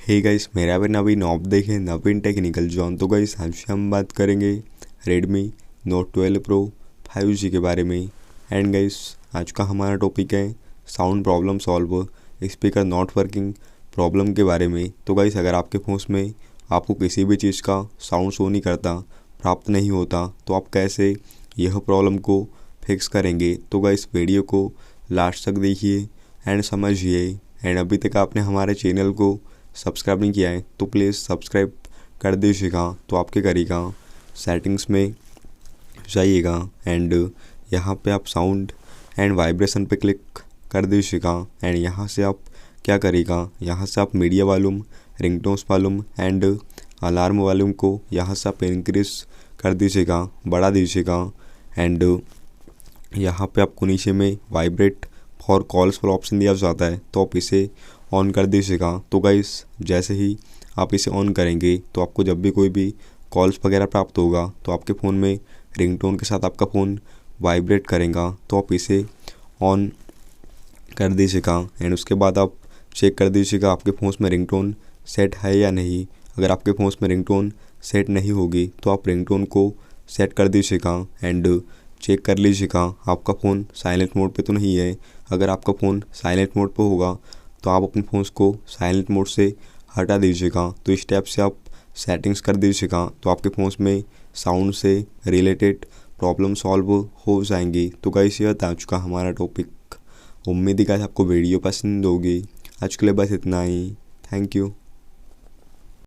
Hey guys, मेरा भी नवीन आप देखें नवीन टेक्निकल जॉन। तो गाइस आज हम बात करेंगे Redmi Note 12 Pro 5G के बारे में। एंड गाइस आज का हमारा टॉपिक है sound problem solve, speaker not working problem के बारे में। तो गाइस अगर आपके फ़ोन में आपको किसी भी चीज़ का साउंड शो नहीं करता, प्राप्त नहीं होता, तो आप कैसे यह प्रॉब्लम को फिक्स करेंगे। तो गाइस वीडियो को लास्ट तक देखिए एंड समझिए। एंड अभी तक आपने हमारे चैनल को सब्सक्राइब नहीं किया है तो प्लीज़ सब्सक्राइब कर दीजिएगा। तो आपके करिएगा सेटिंग्स में जाइएगा एंड यहाँ पे आप साउंड एंड वाइब्रेशन पे क्लिक कर दीजिएगा। एंड यहाँ से आप क्या करिएगा, यहाँ से आप media volume, ringtones volume and alarm volume को यहाँ से आप इंक्रीज कर दीजिएगा, बढ़ा दीजिएगा। एंड यहाँ पे आपको नीचे में वाइब्रेट फॉर कॉल्स वाला ऑप्शन दिया जाता है, तो आप इसे ऑन कर दीजिएगा। तो गाइस जैसे ही आप इसे ऑन करेंगे तो आपको जब भी कोई भी कॉल्स वगैरह प्राप्त होगा तो आपके फ़ोन में रिंगटोन के साथ आपका फ़ोन वाइब्रेट करेगा। तो आप इसे ऑन कर दीजिएगा एंड उसके बाद आप चेक कर दीजिएगा आपके फ़ोन में रिंगटोन सेट है या नहीं। अगर आपके फ़ोन में रिंगटोन सेट नहीं होगी तो आप रिंगटोन को सेट कर दीजिएगा एंड चेक कर लीजिएगा आपका फ़ोन साइलेंट मोड पे तो नहीं है। अगर आपका फ़ोन साइलेंट मोड पे होगा तो आप अपने फ़ोन को साइलेंट मोड से हटा दीजिएगा। तो इस टाइप से आप सेटिंग्स कर दीजिएगा तो आपके फ़ोन में साउंड से रिलेटेड प्रॉब्लम सॉल्व हो जाएंगी। तो गाइस यह था आज का हमारा टॉपिक। उम्मीद है कि आपको वीडियो पसंद होगी। आज के लिए बस इतना ही। Thank you.